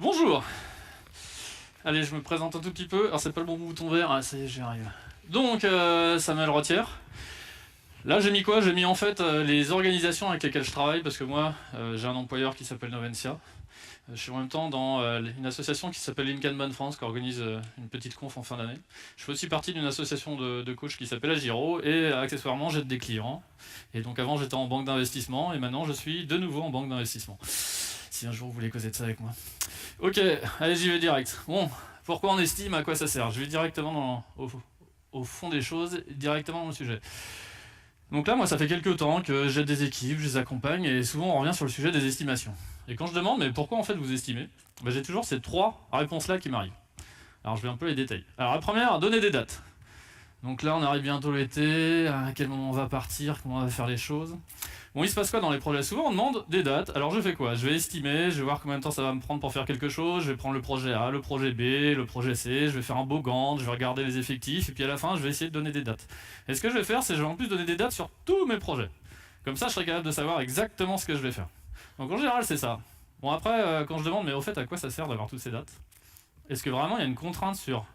Bonjour. Allez, je me présente un tout petit peu. Alors, c'est pas le bon bouton vert. Ah, ça y est, j'y arrive. Donc, Samuel Rotière. Là, j'ai mis quoi? J'ai mis en fait les organisations avec lesquelles je travaille parce que moi, j'ai un employeur qui s'appelle Novencia. Je suis en même temps dans une association qui s'appelle Lincoln France qui organise une petite conf en fin d'année. Je fais aussi partie d'une association de coach qui s'appelle Agiro et accessoirement, j'aide des clients. Et donc, avant, j'étais en banque d'investissement et maintenant, je suis de nouveau en banque d'investissement. Si un jour vous voulez causer de ça avec moi. Ok, allez, j'y vais direct. Bon, pourquoi on estime, à quoi ça sert? Je vais directement au fond des choses, directement dans le sujet. Donc là, moi, ça fait quelques temps que j'aide des équipes, je les accompagne, et souvent on revient sur le sujet des estimations. Et quand je demande, mais pourquoi en fait vous estimez, j'ai toujours ces trois réponses-là qui m'arrivent. Alors je vais un peu les détailler. Alors la première, donner des dates. Donc là, on arrive bientôt l'été, à quel moment on va partir, comment on va faire les choses. Bon, il se passe quoi dans les projets? Souvent, on demande des dates. Alors, je fais quoi? Je vais estimer, je vais voir combien de temps ça va me prendre pour faire quelque chose. Je vais prendre le projet A, le projet B, le projet C. Je vais faire un beau Gantt, je vais regarder les effectifs. Et puis à la fin, je vais essayer de donner des dates. Et ce que je vais faire, c'est que je vais en plus donner des dates sur tous mes projets. Comme ça, je serai capable de savoir exactement ce que je vais faire. Donc, en général, c'est ça. Bon, après, quand je demande, mais au fait, à quoi ça sert d'avoir toutes ces dates? Est-ce que vraiment il y a une contrainte sur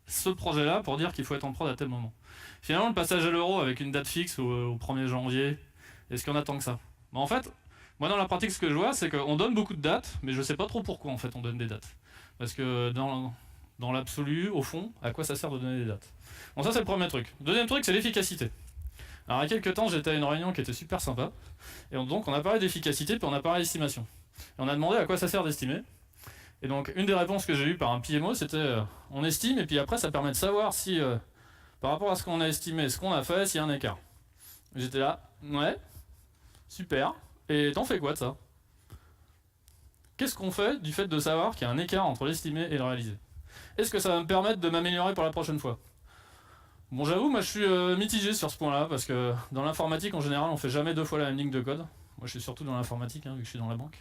ce projet-là pour dire qu'il faut être en prod à tel moment? Finalement, le passage à l'euro avec une date fixe au 1er janvier, est-ce qu'on attend que ça? En fait, moi dans la pratique, ce que je vois, c'est qu'on donne beaucoup de dates, mais je sais pas trop pourquoi en fait on donne des dates. Parce que dans l'absolu, au fond, à quoi ça sert de donner des dates? Bon, ça c'est le premier truc. Deuxième truc, c'est l'efficacité. Alors, il y a quelques temps, j'étais à une réunion qui était super sympa, et donc on a parlé d'efficacité, puis on a parlé d'estimation. Et on a demandé à quoi ça sert d'estimer. Et donc, une des réponses que j'ai eues par un PMO, c'était on estime, et puis après, ça permet de savoir si, par rapport à ce qu'on a estimé, ce qu'on a fait, s'il y a un écart. J'étais là, ouais, super. Et t'en fais quoi de ça? Qu'est-ce qu'on fait du fait de savoir qu'il y a un écart entre l'estimé et le réalisé? Est-ce que ça va me permettre de m'améliorer pour la prochaine fois? Bon, j'avoue, moi je suis mitigé sur ce point-là, parce que dans l'informatique, en général, on fait jamais deux fois la même ligne de code. Moi, je suis surtout dans l'informatique, hein, vu que je suis dans la banque.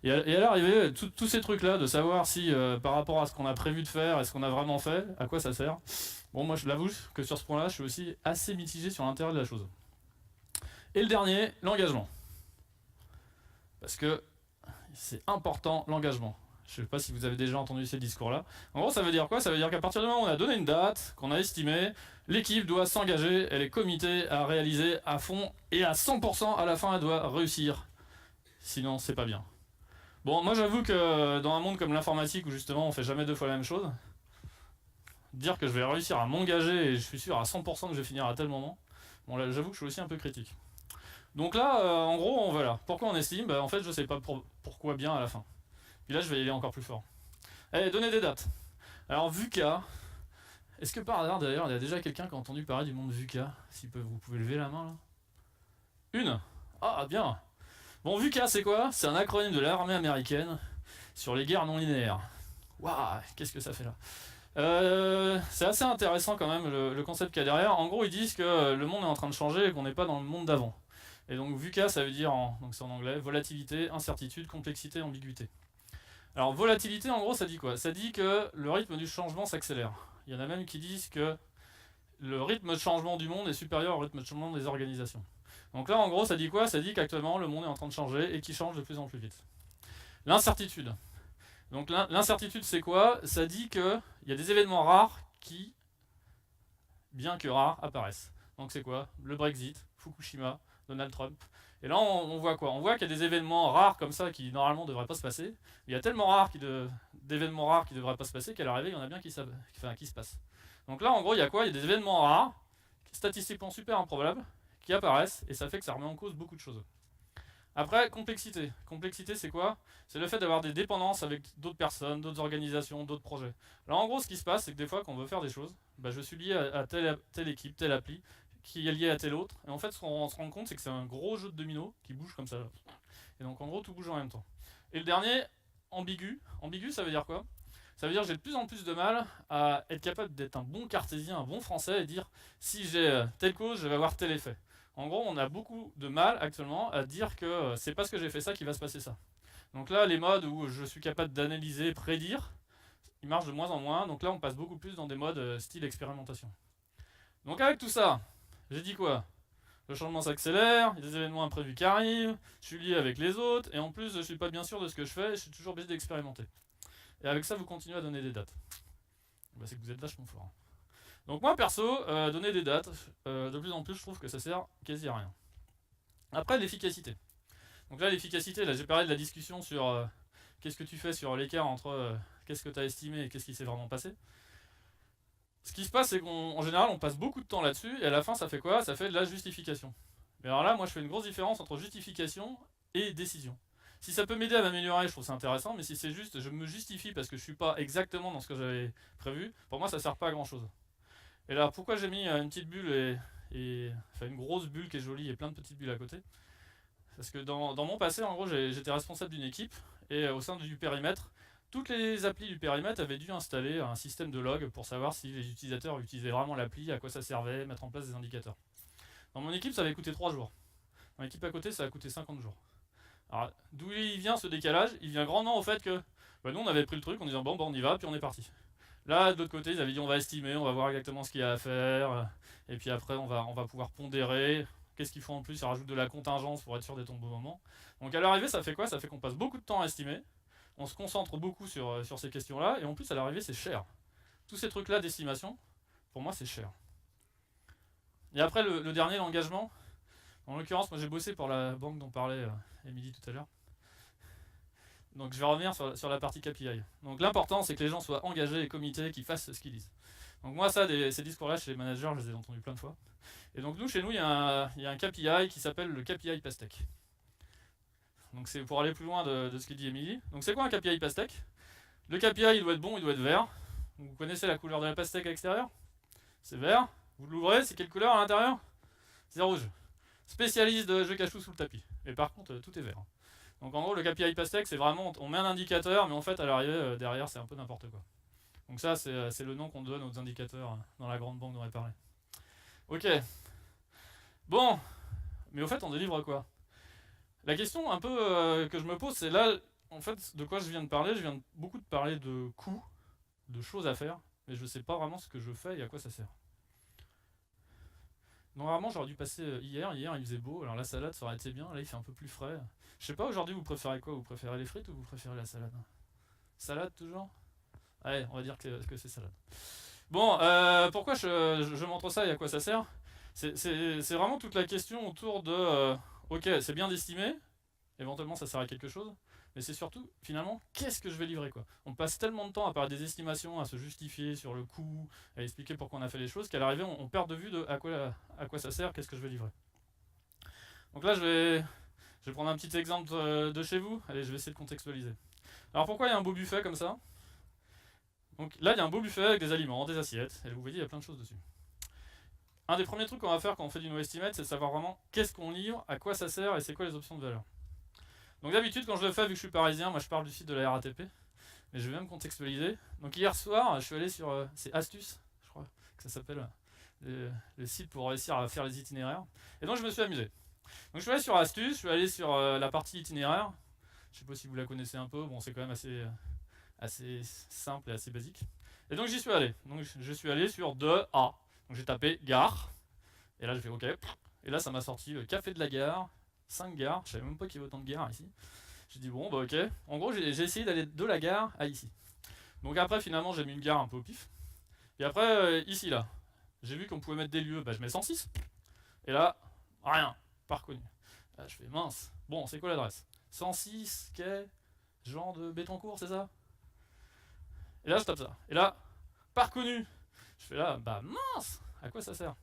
Et à l'arrivée, tous ces trucs-là, de savoir si, par rapport à ce qu'on a prévu de faire et ce qu'on a vraiment fait, à quoi ça sert. Bon, moi, je l'avoue que sur ce point-là, je suis aussi assez mitigé sur l'intérêt de la chose. Et le dernier, l'engagement. Parce que c'est important, l'engagement. Je ne sais pas si vous avez déjà entendu ces discours-là. En gros, ça veut dire quoi? Ça veut dire qu'à partir du moment où on a donné une date, qu'on a estimé, l'équipe doit s'engager, elle est comitée à réaliser à fond, et à 100% à la fin, elle doit réussir. Sinon, c'est pas bien. Bon, moi j'avoue que dans un monde comme l'informatique où justement on fait jamais deux fois la même chose, dire que je vais réussir à m'engager et je suis sûr à 100% que je vais finir à tel moment, bon là j'avoue que je suis aussi un peu critique. Donc là, en gros, on va là. Pourquoi on estime? En fait, je sais pas pourquoi bien à la fin. Puis là, je vais y aller encore plus fort. Allez, donner des dates. Alors, VUCA. Est-ce que par hasard, d'ailleurs, il y a déjà quelqu'un qui a entendu parler du monde VUCA? Si vous pouvez lever la main là. Une. Ah, bien. Bon, VUCA, c'est quoi? C'est un acronyme de l'armée américaine sur les guerres non linéaires. Waouh, qu'est-ce que ça fait là? C'est assez intéressant quand même le concept qu'il y a derrière. En gros, ils disent que le monde est en train de changer et qu'on n'est pas dans le monde d'avant. Et donc VUCA, ça veut dire, donc c'est en anglais, volatilité, incertitude, complexité, ambiguïté. Alors volatilité, en gros, ça dit quoi? Ça dit que le rythme du changement s'accélère. Il y en a même qui disent que le rythme de changement du monde est supérieur au rythme de changement des organisations. Donc là, en gros, ça dit quoi? Ça dit qu'actuellement, le monde est en train de changer et qu'il change de plus en plus vite. L'incertitude. Donc l'incertitude, c'est quoi? Ça dit qu'il y a des événements rares qui, bien que rares, apparaissent. Donc c'est quoi? Le Brexit, Fukushima, Donald Trump. Et là, on voit quoi? On voit qu'il y a des événements rares comme ça qui normalement ne devraient pas se passer. Il y a tellement d'événements rares qui ne devraient pas se passer qu'à l'arrivée, il y en a bien qui se passent. Donc là, en gros, il y a quoi? Il y a des événements rares, statistiquement super improbables, qui apparaissent et ça fait que ça remet en cause beaucoup de choses. Après, complexité. Complexité, c'est quoi? C'est le fait d'avoir des dépendances avec d'autres personnes, d'autres organisations, d'autres projets. Là, en gros, ce qui se passe, c'est que des fois, quand on veut faire des choses, je suis lié à telle équipe, telle appli, qui est lié à telle autre. Et en fait, ce qu'on se rend compte, c'est que c'est un gros jeu de dominos qui bouge comme ça. Et donc, en gros, tout bouge en même temps. Et le dernier, ambigu. Ambigu, ça veut dire quoi? Ça veut dire que j'ai de plus en plus de mal à être capable d'être un bon cartésien, un bon français et dire si j'ai telle cause, je vais avoir tel effet. En gros, on a beaucoup de mal actuellement à dire que c'est parce que j'ai fait ça qu'il va se passer ça. Donc là, les modes où je suis capable d'analyser, prédire, ils marchent de moins en moins. Donc là, on passe beaucoup plus dans des modes style expérimentation. Donc avec tout ça, j'ai dit quoi? Le changement s'accélère, il y a des événements imprévus qui arrivent, je suis lié avec les autres, et en plus, je suis pas bien sûr de ce que je fais, et je suis toujours obligé d'expérimenter. et avec ça vous continuez à donner des dates. Bah, c'est que vous êtes vachement fort. Donc moi perso, donner des dates, de plus en plus je trouve que ça sert quasi à rien. Après l'efficacité. Donc là l'efficacité, là j'ai parlé de la discussion sur qu'est-ce que tu fais sur l'écart entre qu'est-ce que tu as estimé et qu'est-ce qui s'est vraiment passé. Ce qui se passe c'est qu'en général on passe beaucoup de temps là-dessus et à la fin ça fait quoi? Ça fait de la justification. Mais alors là moi je fais une grosse différence entre justification et décision. Si ça peut m'aider à m'améliorer, je trouve ça intéressant, mais si c'est juste je me justifie parce que je suis pas exactement dans ce que j'avais prévu, pour moi ça sert pas à grand chose. Et là, pourquoi j'ai mis une petite bulle enfin une grosse bulle qui est jolie et plein de petites bulles à côté? Parce que dans mon passé, en gros, j'étais responsable d'une équipe et au sein du périmètre, toutes les applis du périmètre avaient dû installer un système de log pour savoir si les utilisateurs utilisaient vraiment l'appli, à quoi ça servait, mettre en place des indicateurs. Dans mon équipe, ça avait coûté 3 jours. Dans l'équipe à côté, ça a coûté 50 jours. Alors, d'où il vient ce décalage? Il vient grandement au fait que nous, on avait pris le truc en disant bon, on y va, puis on est parti. Là, de l'autre côté, ils avaient dit on va estimer, on va voir exactement ce qu'il y a à faire, et puis après on va pouvoir pondérer. Qu'est-ce qu'il faut en plus? Ils rajoutent de la contingence pour être sûr d'être au bon moment. Donc à l'arrivée, ça fait quoi? Ça fait qu'on passe beaucoup de temps à estimer, on se concentre beaucoup sur ces questions-là, et en plus à l'arrivée, c'est cher. Tous ces trucs-là d'estimation, pour moi, c'est cher. Et après, le dernier, l'engagement. En l'occurrence, moi j'ai bossé pour la banque dont parlait Émilie tout à l'heure. Donc je vais revenir sur la partie KPI. Donc l'important c'est que les gens soient engagés et committés, qu'ils fassent ce qu'ils disent. Donc moi ça, ces discours-là chez les managers, je les ai entendus plein de fois. Et donc chez nous, il y a un KPI qui s'appelle le KPI Pastèque. Donc c'est pour aller plus loin de ce qu'il dit Émilie. Donc c'est quoi un KPI Pastèque? Le KPI il doit être bon, il doit être vert. Donc, vous connaissez la couleur de la pastèque à l'extérieur? C'est vert. Vous l'ouvrez, c'est quelle couleur à l'intérieur? C'est rouge. Spécialiste de jeux cache-tout sous le tapis. Et par contre, tout est vert. Donc en gros, le KPI Pastèque, c'est vraiment, on met un indicateur, mais en fait, à l'arrivée, derrière, c'est un peu n'importe quoi. Donc ça, c'est le nom qu'on donne aux indicateurs dans la grande banque dont on a parlé. Ok. Bon. Mais au fait, on délivre quoi? La question un peu que je me pose, c'est là, en fait, de quoi je viens de parler. Je viens beaucoup de parler de coûts, de choses à faire, mais je sais pas vraiment ce que je fais et à quoi ça sert. Normalement, j'aurais dû passer hier. Hier, il faisait beau. Alors la salade, ça aurait été bien. Là, il fait un peu plus frais. Je sais pas, aujourd'hui, vous préférez quoi? Vous préférez les frites ou vous préférez la salade? Salade, toujours? Allez, on va dire que c'est salade. Bon, pourquoi je montre ça et à quoi ça sert? C'est vraiment toute la question autour de... ok, c'est bien d'estimer. Éventuellement, ça sert à quelque chose. Mais c'est surtout, finalement, qu'est-ce que je vais livrer quoi? On passe tellement de temps à parler des estimations, à se justifier sur le coût, à expliquer pourquoi on a fait les choses, qu'à l'arrivée, on perd de vue de à quoi ça sert, qu'est-ce que je vais livrer. Donc là, je vais prendre un petit exemple de chez vous. Allez, je vais essayer de contextualiser. Alors pourquoi il y a un beau buffet comme ça? Donc là, il y a un beau buffet avec des aliments, des assiettes, et vous voyez, il y a plein de choses dessus. Un des premiers trucs qu'on va faire quand on fait du no estimate, c'est de savoir vraiment qu'est-ce qu'on livre, à quoi ça sert et c'est quoi les options de valeur. Donc d'habitude, quand je le fais, vu que je suis parisien, moi je parle du site de la RATP, mais je vais même contextualiser. Donc hier soir, je suis allé sur... c'est Astuce, je crois que ça s'appelle, le site pour réussir à faire les itinéraires. Et donc je me suis amusé. Donc je suis allé sur Astuce, je suis allé sur la partie itinéraire. Je sais pas si vous la connaissez un peu, bon c'est quand même assez simple et assez basique. Et donc j'y suis allé. Donc je suis allé sur 2A. Donc j'ai tapé gare. Et là je fais OK. Et là ça m'a sorti le café de la gare, 5 gares. Je savais même pas qu'il y avait autant de gares ici. J'ai dit bon bah ok. En gros j'ai essayé d'aller de la gare à ici. Donc après finalement j'ai mis une gare un peu au pif. Et après ici là, j'ai vu qu'on pouvait mettre des lieux. Bah je mets 106. Et là, rien. Pas reconnu. Là je fais mince. Bon c'est quoi l'adresse? 106 quai Jean de Bétoncourt, c'est ça? Et là je tape ça. Et là, pas reconnu. Je fais là, bah mince. À quoi ça sert?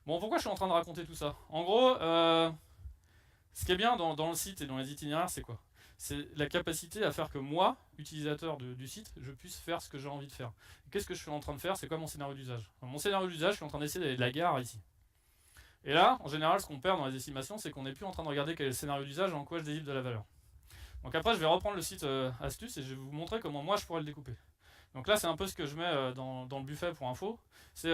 Bon, pourquoi je suis en train de raconter tout ça? En gros, ce qui est bien dans le site et dans les itinéraires, c'est quoi? C'est la capacité à faire que moi, utilisateur du site, je puisse faire ce que j'ai envie de faire. Qu'est-ce que je suis en train de faire? C'est quoi mon scénario d'usage? Mon scénario d'usage, je suis en train d'essayer d'aller de la gare ici. Et là, en général, ce qu'on perd dans les estimations, c'est qu'on n'est plus en train de regarder quel est le scénario d'usage et en quoi je délivre de la valeur. Donc après, je vais reprendre le site Astuce et je vais vous montrer comment moi je pourrais le découper. Donc là, c'est un peu ce que je mets dans le buffet pour info. C'est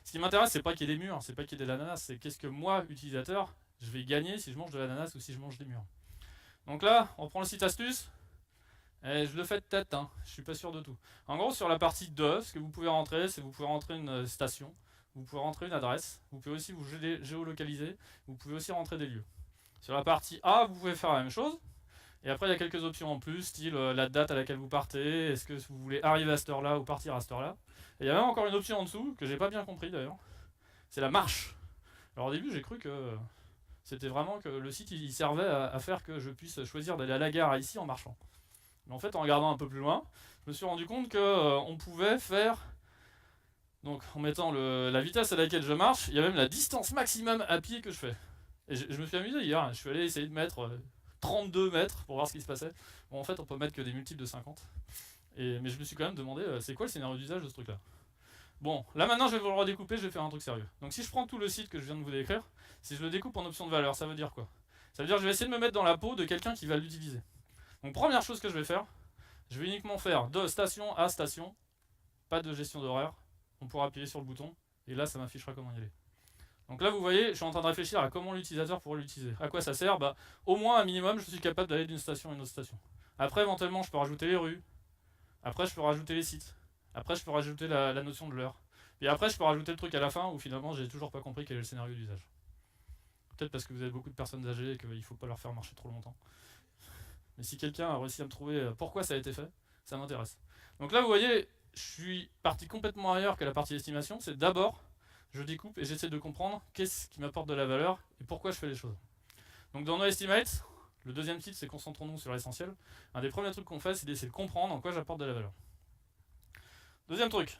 ce qui m'intéresse, c'est pas qu'il y ait des murs, c'est pas qu'il y ait de l'ananas, c'est qu'est-ce que moi, utilisateur, je vais gagner si je mange de l'ananas ou si je mange des murs. Donc là, on prend le site Astuce. Et je le fais de tête, hein, je suis pas sûr de tout. En gros, sur la partie 2, ce que vous pouvez rentrer, c'est vous pouvez rentrer une station, vous pouvez rentrer une adresse, vous pouvez aussi vous géolocaliser, vous pouvez aussi rentrer des lieux. Sur la partie A, vous pouvez faire la même chose. Et après, il y a quelques options en plus, style la date à laquelle vous partez, est-ce que vous voulez arriver à cette heure-là ou partir à cette heure-là. Et il y a même encore une option en dessous, que j'ai pas bien compris d'ailleurs, c'est la marche. Alors au début, j'ai cru que c'était vraiment que le site il servait à faire que je puisse choisir d'aller à la gare à ici en marchant. Mais en fait, en regardant un peu plus loin, je me suis rendu compte que on pouvait faire, donc en mettant la vitesse à laquelle je marche, il y a même la distance maximum à pied que je fais. Et je me suis amusé hier, je suis allé essayer de mettre 32 mètres pour voir ce qui se passait. Bon, en fait, on peut mettre que des multiples de 50. Mais je me suis quand même demandé, c'est quoi le scénario d'usage de ce truc-là. Bon, là maintenant je vais vous le redécouper, je vais faire un truc sérieux. Donc si je prends tout le site que je viens de vous décrire, si je le découpe en options de valeur, ça veut dire quoi? Ça veut dire que je vais essayer de me mettre dans la peau de quelqu'un qui va l'utiliser. Donc première chose que je vais faire, je vais uniquement faire de station à station, pas de gestion d'horaire. On pourra appuyer sur le bouton, et là ça m'affichera comment y aller. Donc là vous voyez, je suis en train de réfléchir à comment l'utilisateur pourrait l'utiliser. À quoi ça sert? Bah, au moins un minimum, je suis capable d'aller d'une station à une autre station. Après éventuellement je peux rajouter les rues, après je peux rajouter les sites, après je peux rajouter la notion de l'heure. Et après, je peux rajouter le truc à la fin où finalement j'ai toujours pas compris quel est le scénario d'usage. Peut-être parce que vous avez beaucoup de personnes âgées et qu'il ne faut pas leur faire marcher trop longtemps. Mais si quelqu'un a réussi à me trouver pourquoi ça a été fait, ça m'intéresse. Donc là, vous voyez, je suis parti complètement ailleurs que la partie estimation. C'est d'abord, je découpe et j'essaie de comprendre qu'est-ce qui m'apporte de la valeur et pourquoi je fais les choses. Donc dans nos estimates, le deuxième titre, c'est concentrons-nous sur l'essentiel. Un des premiers trucs qu'on fait, c'est d'essayer de comprendre en quoi j'apporte de la valeur. Deuxième truc.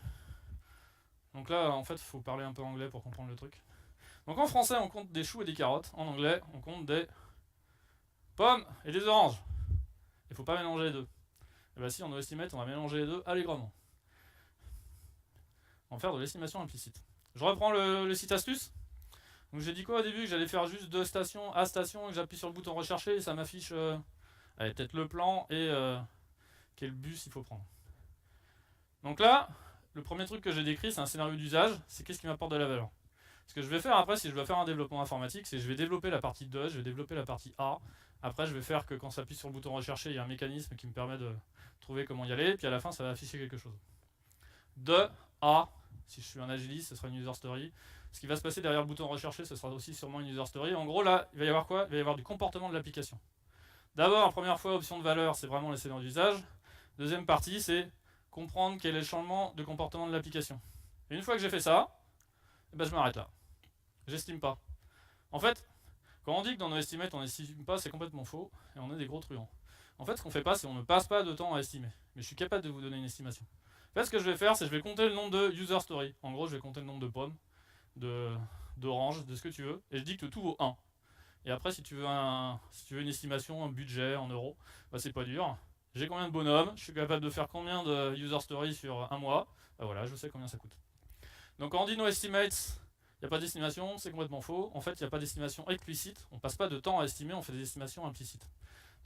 Donc là, en fait, il faut parler un peu anglais pour comprendre le truc. Donc en français, on compte des choux et des carottes. En anglais, on compte des pommes et des oranges. Il ne faut pas mélanger les deux. Et bien si, en estimate, on va mélanger les deux allègrement. On va faire de l'estimation implicite. Je reprends le site astuce. Donc j'ai dit quoi au début? Que j'allais faire juste de station à station et que j'appuie sur le bouton rechercher et ça m'affiche peut-être le plan et quel bus il faut prendre. Donc là, le premier truc que j'ai décrit, c'est un scénario d'usage, c'est qu'est-ce qui m'apporte de la valeur. Ce que je vais faire après, si je dois faire un développement informatique, c'est que je vais développer la partie 2, je vais développer la partie A. Après, je vais faire que quand ça appuie sur le bouton rechercher, il y a un mécanisme qui me permet de trouver comment y aller, puis à la fin, ça va afficher quelque chose. De A, si je suis un agiliste, ce sera une user story. Ce qui va se passer derrière le bouton rechercher, ce sera aussi sûrement une user story. En gros, là, il va y avoir quoi? Il va y avoir du comportement de l'application. D'abord, première fois, option de valeur, c'est vraiment les scénarios d'usage. Deuxième partie, c'est comprendre quel est le changement de comportement de l'application. Et une fois que j'ai fait ça, ben je m'arrête là. J'estime pas. En fait, quand on dit que dans nos estimates on n'estime pas, c'est complètement faux et on est des gros truands. En fait, ce qu'on fait pas, c'est qu'on ne passe pas de temps à estimer. Mais je suis capable de vous donner une estimation. En fait, ce que je vais faire, c'est que je vais compter le nombre de user story. En gros, je vais compter le nombre de pommes, d'oranges, de ce que tu veux, et je dis que tout vaut 1. Et après, si tu veux une estimation, un budget en euros, bah c'est pas dur. J'ai combien de bonhommes, je suis capable de faire combien de user story sur un mois, bah voilà, je sais combien ça coûte. Donc quand on dit no estimates, il n'y a pas d'estimation, c'est complètement faux. En fait, il n'y a pas d'estimation explicite, on passe pas de temps à estimer, on fait des estimations implicites.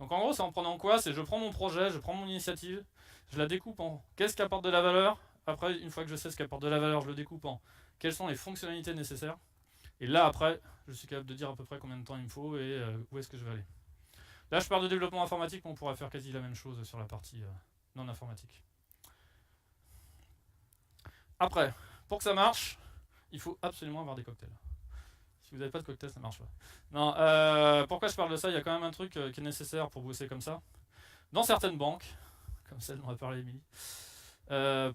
Donc en gros, c'est en prenant quoi? C'est je prends mon projet, je prends mon initiative, je la découpe en qu'est-ce qui apporte de la valeur. Après, une fois que je sais ce qui apporte de la valeur, je le découpe en quelles sont les fonctionnalités nécessaires. Et là, après, je suis capable de dire à peu près combien de temps il me faut et où est-ce que je vais aller. Là, je parle de développement informatique, mais on pourrait faire quasi la même chose sur la partie non informatique. Après, pour que ça marche, il faut absolument avoir des cocktails. Si vous n'avez pas de cocktail, ça marche pas. Non, pourquoi je parle de ça? Il y a quand même un truc qui est nécessaire pour bosser comme ça. Dans certaines banques, comme celle dont a parlé Émilie,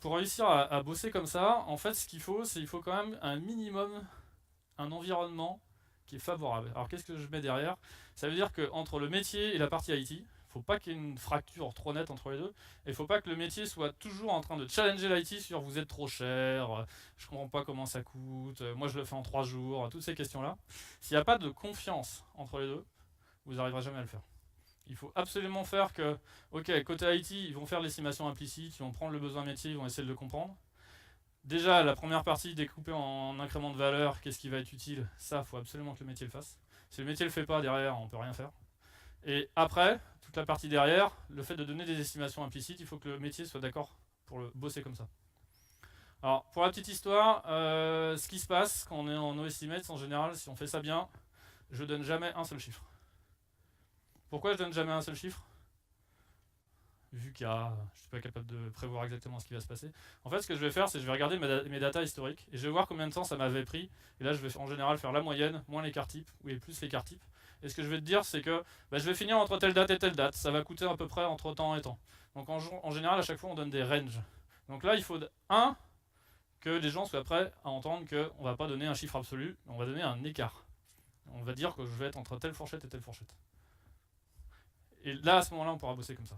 pour réussir à bosser comme ça, en fait, ce qu'il faut, c'est qu'il faut quand même un minimum, un environnement qui est favorable. Alors qu'est-ce que je mets derrière? Ça veut dire qu'entre le métier et la partie IT, il ne faut pas qu'il y ait une fracture trop nette entre les deux, et il ne faut pas que le métier soit toujours en train de challenger l'IT sur vous êtes trop cher, je comprends pas comment ça coûte, moi je le fais en 3 jours, toutes ces questions-là. S'il n'y a pas de confiance entre les deux, vous n'arriverez jamais à le faire. Il faut absolument faire que, ok, côté IT, ils vont faire l'estimation implicite, ils vont prendre le besoin métier, ils vont essayer de le comprendre. Déjà, la première partie, découpée en incrément de valeur, qu'est-ce qui va être utile, ça, il faut absolument que le métier le fasse. Si le métier ne le fait pas, derrière, on ne peut rien faire. Et après, toute la partie derrière, le fait de donner des estimations implicites, il faut que le métier soit d'accord pour le bosser comme ça. Alors, pour la petite histoire, ce qui se passe quand on est en no-estimates, en général, si on fait ça bien, je donne jamais un seul chiffre. Pourquoi je donne jamais un seul chiffre? Vu que je ne suis pas capable de prévoir exactement ce qui va se passer. En fait, ce que je vais faire, c'est que je vais regarder mes datas historiques et je vais voir combien de temps ça m'avait pris. Et là, je vais en général faire la moyenne, moins l'écart type, ou plus l'écart type. Et ce que je vais te dire, c'est que je vais finir entre telle date et telle date. Ça va coûter à peu près entre temps et temps. Donc en général, à chaque fois, on donne des ranges. Donc là, il faut, que les gens soient prêts à entendre qu'on ne va pas donner un chiffre absolu, on va donner un écart. On va dire que je vais être entre telle fourchette et telle fourchette. Et là, à ce moment-là, on pourra bosser comme ça.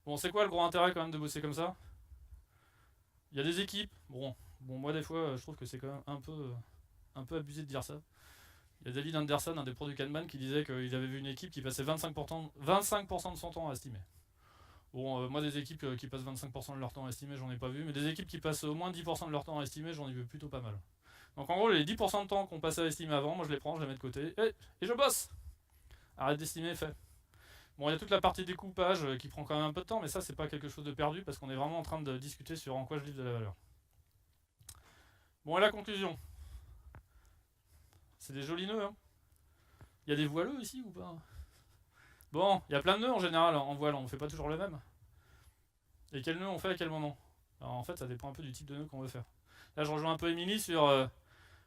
Bon, c'est quoi le gros intérêt quand même de bosser comme ça? Il y a des équipes, bon moi des fois, je trouve que c'est quand même un peu abusé de dire ça. Il y a David Anderson, un des pros du Kanban, qui disait qu'il avait vu une équipe qui passait 25% de son temps à estimer. Bon, moi des équipes qui passent 25% de leur temps à estimer, j'en ai pas vu, mais des équipes qui passent au moins 10% de leur temps à estimer, j'en ai vu plutôt pas mal. Donc en gros, les 10% de temps qu'on passait à estimer avant, moi je les prends, je les mets de côté, et je bosse. Arrête d'estimer, fait. Bon, il y a toute la partie découpage qui prend quand même un peu de temps, mais ça c'est pas quelque chose de perdu parce qu'on est vraiment en train de discuter sur en quoi je livre de la valeur. Bon, et la conclusion. C'est des jolis nœuds, hein. Il y a des voileux ici ou pas? Bon, il y a plein de nœuds en général en voile, on fait pas toujours le même. Et quel nœud on fait à quel moment? Alors en fait, ça dépend un peu du type de nœud qu'on veut faire. Là, je rejoins un peu Émilie sur...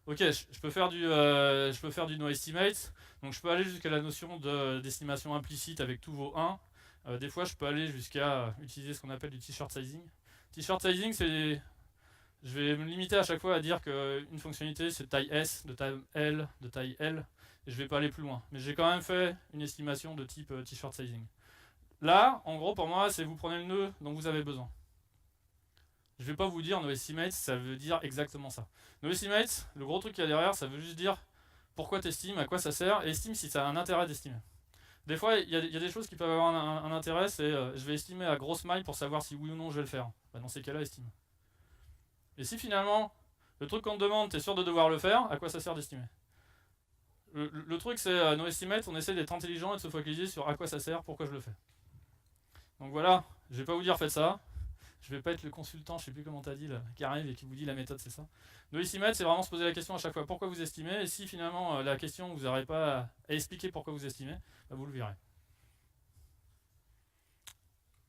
ok, je peux faire du no estimate, donc je peux aller jusqu'à la notion d'estimation implicite avec tous vos 1. Des fois, je peux aller jusqu'à utiliser ce qu'on appelle du t-shirt sizing. T-shirt sizing, c'est... Je vais me limiter à chaque fois à dire qu'une fonctionnalité, c'est de taille S, de taille L, de taille L, et je vais pas aller plus loin. Mais j'ai quand même fait une estimation de type t-shirt sizing. Là, en gros, pour moi, c'est vous prenez le nœud dont vous avez besoin. Je vais pas vous dire no estimate, ça veut dire exactement ça. No estimate, le gros truc qu'il y a derrière, ça veut juste dire pourquoi tu estimes, à quoi ça sert, et estime si ça a un intérêt d'estimer. Des fois, il y a des choses qui peuvent avoir un intérêt, c'est je vais estimer à grosse maille pour savoir si oui ou non je vais le faire. Dans ces cas-là, estime. Et si finalement, le truc qu'on te demande, tu es sûr de devoir le faire, à quoi ça sert d'estimer? Le truc, c'est no estimate, on essaie d'être intelligent et de se focaliser sur à quoi ça sert, pourquoi je le fais. Donc voilà, je vais pas vous dire faites ça. Je vais pas être le consultant, je sais plus comment t'as dit, là, qui arrive et qui vous dit la méthode, c'est ça. No estimate, c'est vraiment se poser la question à chaque fois pourquoi vous estimez, et si finalement la question vous n'arrivez pas à expliquer pourquoi vous estimez, vous le verrez.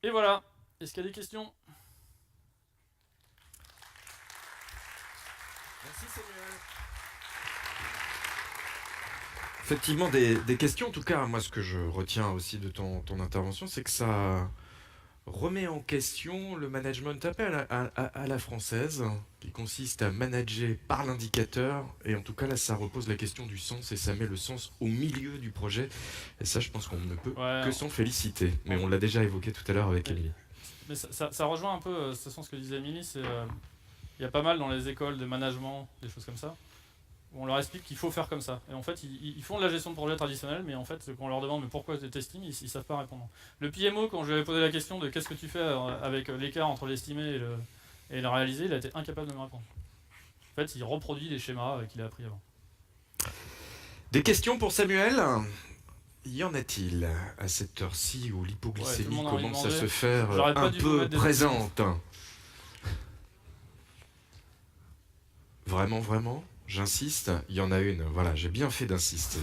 Et voilà. Est-ce qu'il y a des questions? Merci Samuel. Effectivement, des questions. En tout cas, moi, ce que je retiens aussi de ton intervention, c'est que ça remet en question le management un peu à la française, qui consiste à manager par l'indicateur. Et en tout cas, là, ça repose la question du sens et ça met le sens au milieu du projet. Et ça, je pense qu'on ne peut que s'en féliciter. Mais on l'a déjà évoqué tout à l'heure avec Émilie. Mais ça rejoint un peu ce que disait Émilie, c'est il y a pas mal dans les écoles de management, des choses comme ça, où on leur explique qu'il faut faire comme ça. Et en fait, ils font de la gestion de projet traditionnelle, mais en fait, quand on leur demande mais pourquoi tu estimes, ils savent pas répondre. Le PMO, quand je lui avais posé la question de qu'est-ce que tu fais avec l'écart entre l'estimé et le réalisé, il a été incapable de me répondre. En fait, il reproduit les schémas qu'il a appris avant. Des questions pour Samuel? Y en a-t-il à cette heure-ci où l'hypoglycémie commence à se faire un peu présente? Vraiment, vraiment? J'insiste, il y en a une. Voilà, j'ai bien fait d'insister.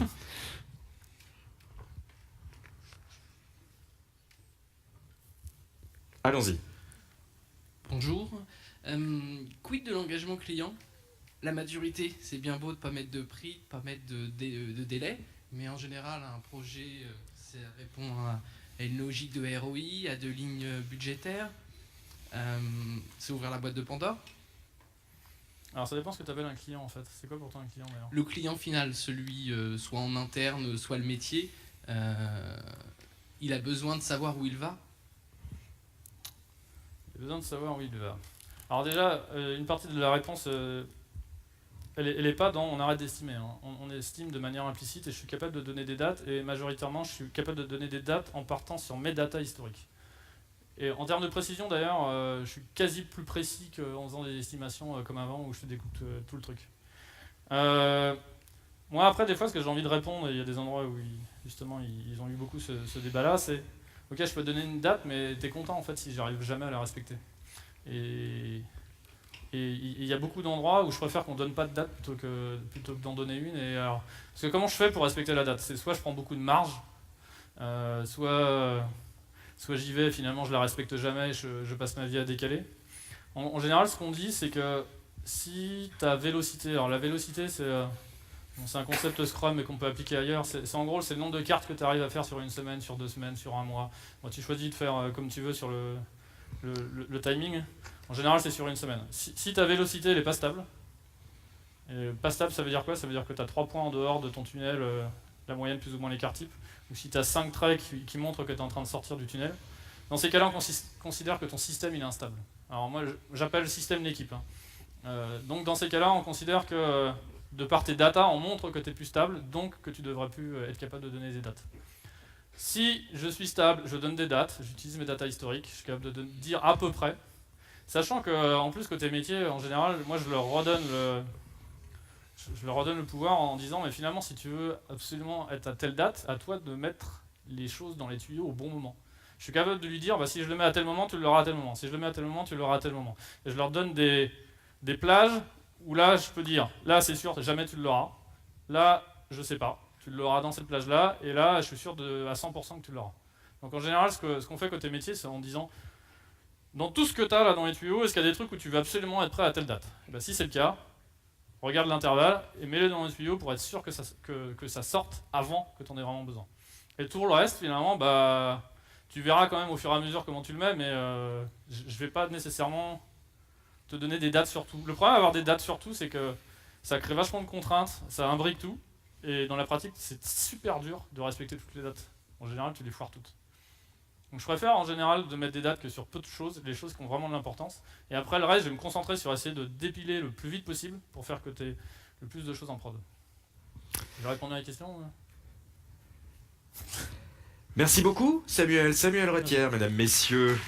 Allons-y. Bonjour. Quid de l'engagement client? La maturité, c'est bien beau de ne pas mettre de prix, de ne pas mettre de délai, mais en général, un projet, ça répond à une logique de ROI, à 2 lignes budgétaires. C'est ouvrir la boîte de Pandore. Alors ça dépend ce que tu appelles un client en fait. C'est quoi pour toi un client d'ailleurs? Le client final, celui soit en interne, soit le métier, il a besoin de savoir où il va. Il a besoin de savoir où il va. Alors déjà, une partie de la réponse, elle est pas dans on arrête d'estimer. Hein. On estime de manière implicite et je suis capable de donner des dates et majoritairement je suis capable de donner des dates en partant sur mes datas historiques. Et en termes de précision d'ailleurs, je suis quasi plus précis qu'en faisant des estimations comme avant où je te découpe tout le truc. Moi après des fois ce que j'ai envie de répondre, et il y a des endroits où justement ils ont eu beaucoup ce débat-là, c'est ok je peux te donner une date mais t'es content en fait si j'arrive jamais à la respecter. Et il y a beaucoup d'endroits où je préfère qu'on donne pas de date plutôt que d'en donner une. Et alors, parce que comment je fais pour respecter la date? C'est soit je prends beaucoup de marge, soit j'y vais, finalement je la respecte jamais, je passe ma vie à décaler. En général, ce qu'on dit, c'est que si ta vélocité, alors la vélocité, c'est Bon, c'est un concept Scrum mais qu'on peut appliquer ailleurs. C'est en gros, c'est le nombre de cartes que tu arrives à faire sur une semaine, sur 2 semaines, sur un mois. Bon, tu choisis de faire comme tu veux sur le timing. En général, c'est sur une semaine. Si ta vélocité elle est pas stable, et pas stable, ça veut dire quoi? Ça veut dire que tu as 3 points en dehors de ton tunnel, la moyenne plus ou moins les cartes types, ou si tu as 5 traits qui montrent que tu es en train de sortir du tunnel. Dans ces cas-là, on considère que ton système il est instable. Alors moi, j'appelle le système l'équipe. Donc dans ces cas-là, on considère que de par tes datas, on montre que tu es plus stable, donc que tu devrais plus être capable de donner des dates. Si je suis stable, je donne des dates, j'utilise mes datas historiques, je suis capable de dire à peu près, sachant que en plus côté métier, en général, moi je leur redonne le pouvoir en disant mais finalement si tu veux absolument être à telle date, à toi de mettre les choses dans les tuyaux au bon moment. Je suis capable de lui dire bah, si je le mets à tel moment, tu l'auras à tel moment. Si je le mets à tel moment, tu l'auras à tel moment. Et je leur donne des plages où là je peux dire là c'est sûr, jamais tu l'auras. Là, je sais pas. Tu l'auras dans cette plage-là, et là, je suis sûr à 100% que tu l'auras. Donc en général, ce qu'on fait côté métier, c'est en disant dans tout ce que tu as là dans les tuyaux, est-ce qu'il y a des trucs où tu veux absolument être prêt à telle date? Et ben, si c'est le cas, regarde l'intervalle et mets-les dans les tuyaux pour être sûr que ça sorte avant que tu en aies vraiment besoin. Et tout le reste, finalement, bah, tu verras quand même au fur et à mesure comment tu le mets, mais je vais pas nécessairement te donner des dates sur tout. Le problème d'avoir des dates sur tout, c'est que ça crée vachement de contraintes, ça imbrique tout, et dans la pratique, c'est super dur de respecter toutes les dates. En général, tu les foires toutes. Donc je préfère en général de mettre des dates que sur peu de choses, les choses qui ont vraiment de l'importance. Et après le reste, je vais me concentrer sur essayer de dépiler le plus vite possible pour faire que tu aies le plus de choses en prod. J'ai répondu à la question? Merci beaucoup, Samuel Retière, mesdames, messieurs.